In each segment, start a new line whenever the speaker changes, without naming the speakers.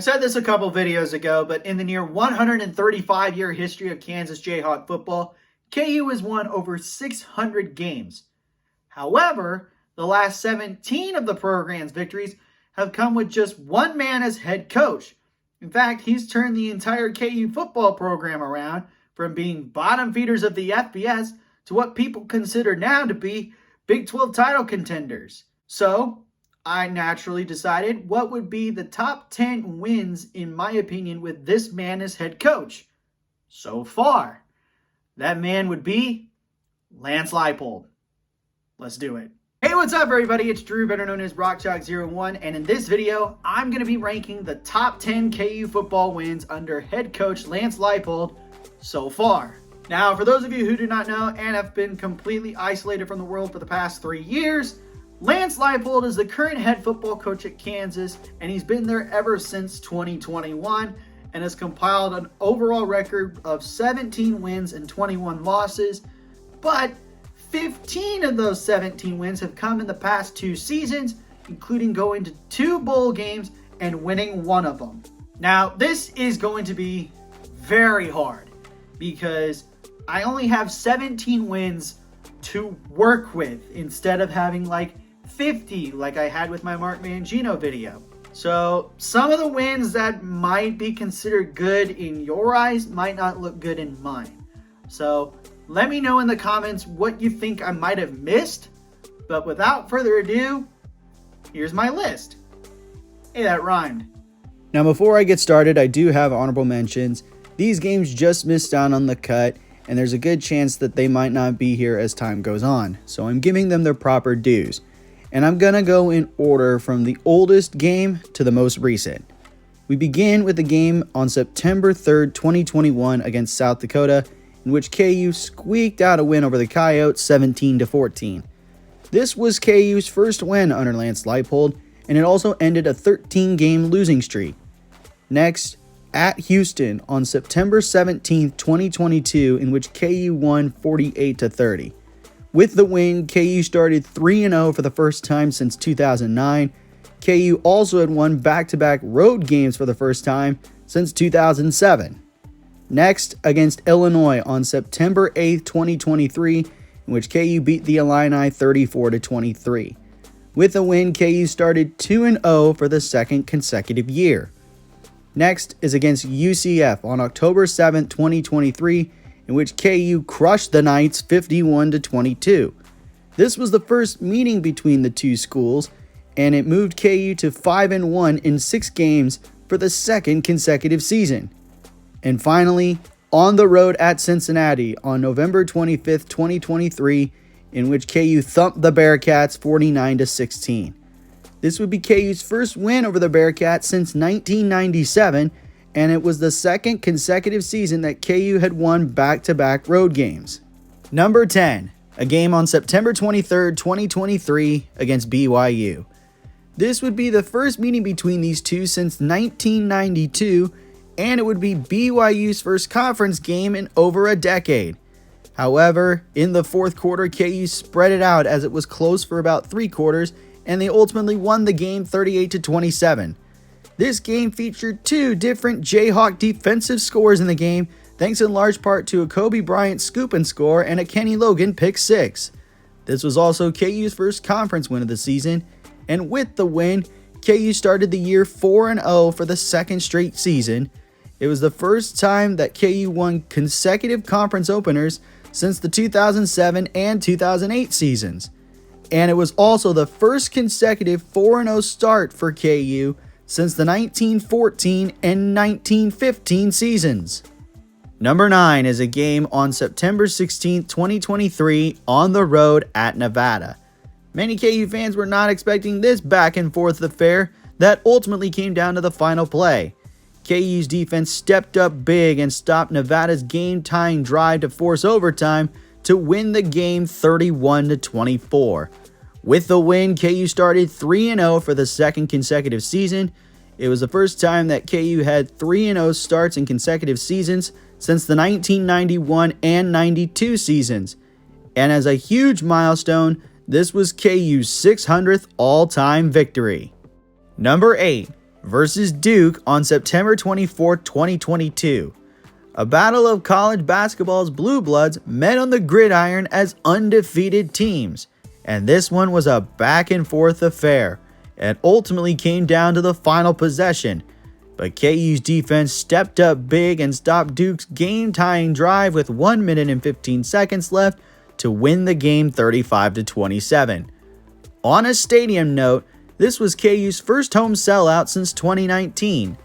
I said this a couple videos ago, but in the near 135-year history of Kansas Jayhawk football, KU has won over 600 games. However, the last 17 of the program's victories have come with just one man as head coach. In fact, he's turned the entire KU football program around from being bottom feeders of the FBS to what people consider now to be Big 12 title contenders. So, I naturally decided what would be the top 10 wins, in my opinion, with this man as head coach. So far, that man would be Lance Leipold. Let's do it. Hey, what's up, everybody? It's Drew, better known as RockChalk01, and in this video, I'm going to be ranking the top 10 KU football wins under head coach Lance Leipold so far. Now, for those of you who do not know and have been completely isolated from the world for the past 3 years, Lance Leipold is the current head football coach at Kansas, and he's been there ever since 2021 and has compiled an overall record of 17 wins and 21 losses, but 15 of those 17 wins have come in the past 2 seasons, including going to 2 bowl games and winning one of them. Now, this is going to be very hard because I only have 17 wins to work with instead of having like 50 like I had with my Mark Mangino video. So some of the wins that might be considered good in your eyes might not look good in mine. So let me know in the comments what you think I might have missed. But without further ado, here's my list. Hey, that rhymed.
Now before I get started, I do have honorable mentions. These games just missed out on the cut, and there's a good chance that they might not be here as time goes on. So I'm giving them their proper dues. And I'm gonna go in order from the oldest game to the most recent. We begin with the game on September 3rd, 2021 against South Dakota, in which KU squeaked out a win over the Coyotes 17-14. This was KU's first win under Lance Leipold, and it also ended a 13-game losing streak. Next, at Houston on September 17th, 2022, in which KU won 48-30. With the win, KU started 3-0 for the first time since 2009. KU also had won back-to-back road games for the first time since 2007. Next, against Illinois on September 8th, 2023, in which KU beat the Illini 34-23. With the win, KU started 2-0 for the second consecutive year. Next is against UCF on October 7th, 2023, in which KU crushed the Knights 51-22. This was the first meeting between the two schools, and it moved KU to 5-1 in 6 games for the second consecutive season. And finally, on the road at Cincinnati on November 25th, 2023, in which KU thumped the Bearcats 49-16. This would be KU's first win over the Bearcats since 1997, and it was the second consecutive season that KU had won back-to-back road games. Number 10, a game on September 23rd, 2023 against BYU. This would be the first meeting between these two since 1992, and it would be BYU's first conference game in over a decade. However, in the fourth quarter, KU spread it out as it was close for about 3 quarters, and they ultimately won the game 38-27. This game featured 2 different Jayhawk defensive scores in the game, thanks in large part to a Kobe Bryant scoop and score and a Kenny Logan pick 6. This was also KU's first conference win of the season, and with the win, KU started the year 4-0 for the second straight season. It was the first time that KU won consecutive conference openers since the 2007 and 2008 seasons. And it was also the first consecutive 4-0 start for KU since the 1914 and 1915 seasons. Number 9 is a game on September 16th, 2023 on the road at Nevada. Many KU fans were not expecting this back and forth affair that ultimately came down to the final play. KU's defense stepped up big and stopped Nevada's game-tying drive to force overtime to win the game 31-24. With the win, KU started 3-0 for the second consecutive season. It was the first time that KU had 3-0 starts in consecutive seasons since the 1991 and 92 seasons. And as a huge milestone, this was KU's 600th all-time victory. Number 8, versus Duke on September 24, 2022. A battle of college basketball's blue bloods met on the gridiron as undefeated teams, and this one was a back and forth affair. It ultimately came down to the final possession, but KU's defense stepped up big and stopped Duke's game-tying drive with 1 minute and 15 seconds left to win the game 35-27. On a stadium note, this was KU's first home sellout since 2019,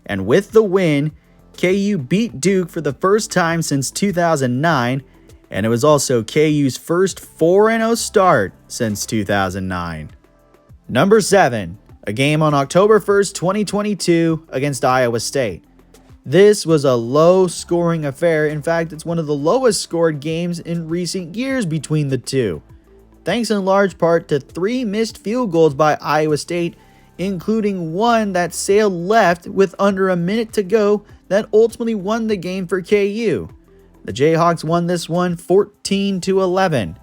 and with the win, KU beat Duke for the first time since 2009, and it was also KU's first 4-0 start since 2009. Number 7, a game on October 1st, 2022 against Iowa State. This was a low-scoring affair. In fact, it's one of the lowest-scored games in recent years between the two, thanks in large part to 3 missed field goals by Iowa State, including one that sailed left with under a minute to go that ultimately won the game for KU. The Jayhawks won this one 14-11.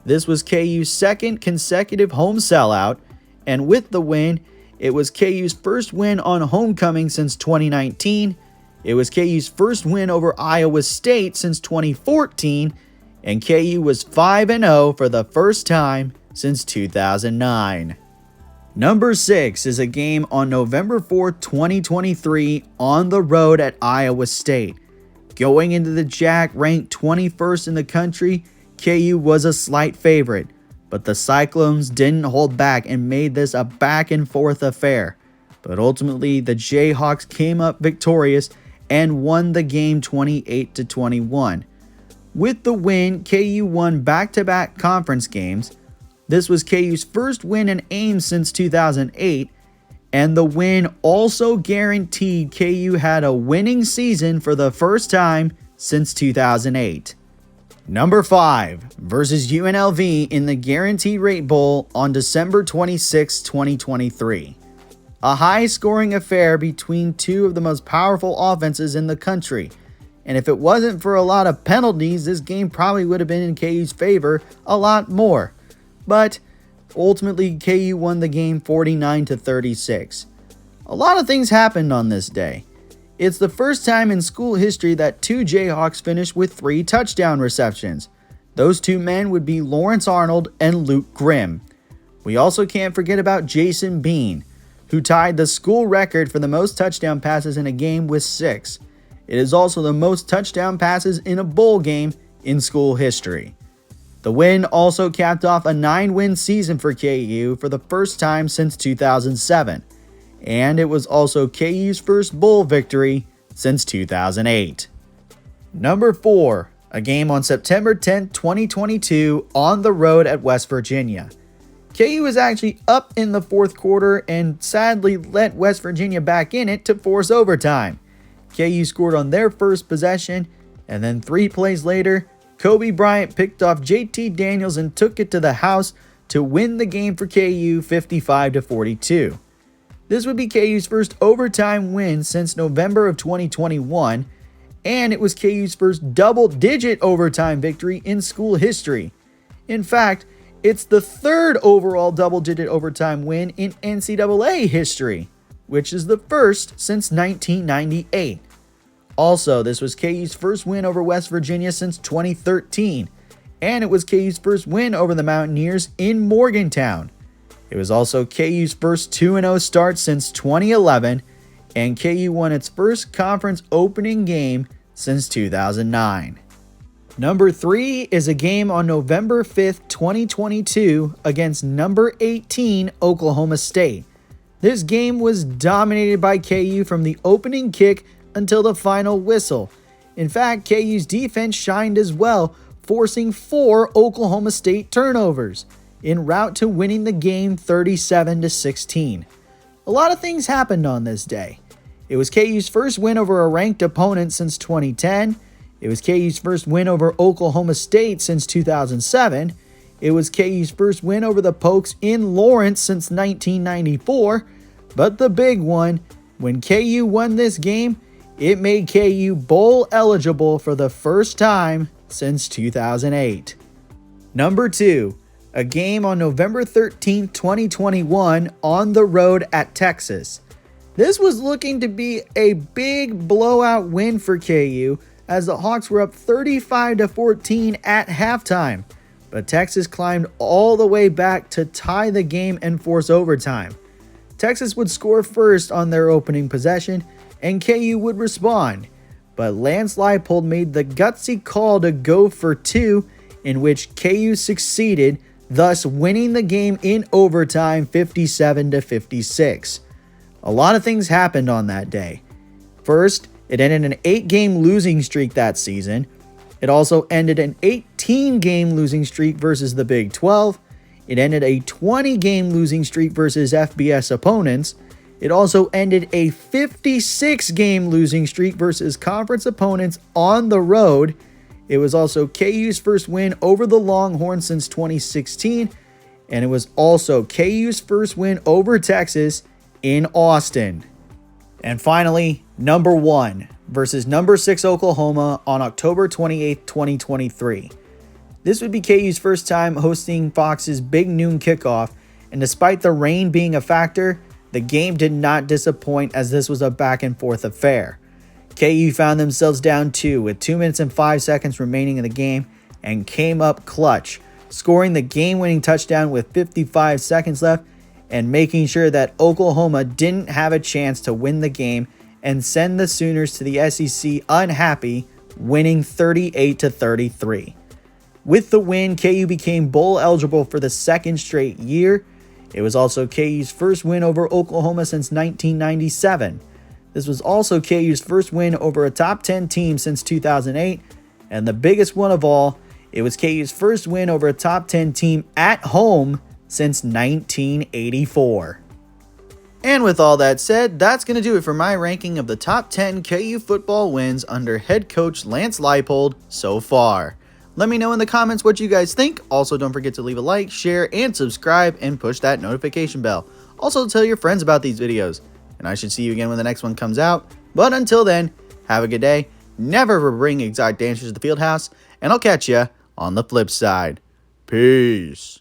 This was KU's second consecutive home sellout, and with the win, it was KU's first win on homecoming since 2019. It was KU's first win over Iowa State since 2014, and KU was 5-0 for the first time since 2009. Number 6 is a game on November 4, 2023 on the road at Iowa State. Going into the JAC ranked 21st in the country, KU was a slight favorite, but the Cyclones didn't hold back and made this a back and forth affair. But ultimately, the Jayhawks came up victorious and won the game 28-21. With the win, KU won back-to-back conference games. This was KU's first win in Ames since 2008, and the win also guaranteed KU had a winning season for the first time since 2008. Number 5 versus UNLV in the Guaranteed Rate Bowl on December 26, 2023. A high-scoring affair between two of the most powerful offenses in the country, and if it wasn't for a lot of penalties, this game probably would have been in KU's favor a lot more. But ultimately, KU won the game 49-36. A lot of things happened on this day. It's the first time in school history that 2 Jayhawks finished with 3 touchdown receptions. Those 2 men would be Lawrence Arnold and Luke Grimm. We also can't forget about Jason Bean, who tied the school record for the most touchdown passes in a game with 6. It is also the most touchdown passes in a bowl game in school history. The win also capped off a 9-win season for KU for the first time since 2007, and it was also KU's first bowl victory since 2008. Number 4, a game on September 10, 2022 on the road at West Virginia. KU was actually up in the fourth quarter and sadly let West Virginia back in it to force overtime. KU scored on their first possession, and then 3 plays later, Kobe Bryant picked off JT Daniels and took it to the house to win the game for KU 55-42. This would be KU's first overtime win since November of 2021, and it was KU's first double-digit overtime victory in school history. In fact, it's the 3rd overall double-digit overtime win in NCAA history, which is the first since 1998. Also, this was KU's first win over West Virginia since 2013, and it was KU's first win over the Mountaineers in Morgantown. It was also KU's first 2-0 start since 2011, and KU won its first conference opening game since 2009. Number 3 is a game on November 5th, 2022 against number 18 Oklahoma State. This game was dominated by KU from the opening kick until the final whistle. In fact, KU's defense shined as well, forcing 4 Oklahoma State turnovers, en route to winning the game 37-16. A lot of things happened on this day. It was KU's first win over a ranked opponent since 2010. It was KU's first win over Oklahoma State since 2007. It was KU's first win over the Pokes in Lawrence since 1994. But the big one, when KU won this game, it made KU bowl eligible for the first time since 2008. Number 2, a game on November 13, 2021 on the road at Texas. This was looking to be a big blowout win for KU as the Hawks were up 35-14 at halftime. But Texas climbed all the way back to tie the game and force overtime. Texas would score first on their opening possession, and KU would respond. But Lance Leipold made the gutsy call to go for two, in which KU succeeded, thus winning the game in overtime 57-56. A lot of things happened on that day. First, it ended an 8-game losing streak that season. It also ended an 18-game losing streak versus the Big 12. It ended a 20-game losing streak versus FBS opponents. It also ended a 56-game losing streak versus conference opponents on the road. It was also KU's first win over the Longhorns since 2016, and it was also KU's first win over Texas in Austin. And finally, number 1 versus number 6 Oklahoma on October 28, 2023. This would be KU's first time hosting Fox's big noon kickoff, and despite the rain being a factor, the game did not disappoint as this was a back and forth affair. KU found themselves down 2 with 2 minutes and 5 seconds remaining in the game and came up clutch, scoring the game-winning touchdown with 55 seconds left and making sure that Oklahoma didn't have a chance to win the game and send the Sooners to the SEC unhappy, winning 38-33. With the win, KU became bowl eligible for the second straight year. It was also KU's first win over Oklahoma since 1997. This was also KU's first win over a top 10 team since 2008. And the biggest one of all, it was KU's first win over a top 10 team at home since 1984. And with all that said, that's going to do it for my ranking of the top 10 KU football wins under head coach Lance Leipold so far. Let me know in the comments what you guys think. Also, don't forget to leave a like, share, and subscribe, and push that notification bell. Also, tell your friends about these videos. And I should see you again when the next one comes out. But until then, have a good day. Never bring exotic dancers to the field house. And I'll catch you on the flip side. Peace.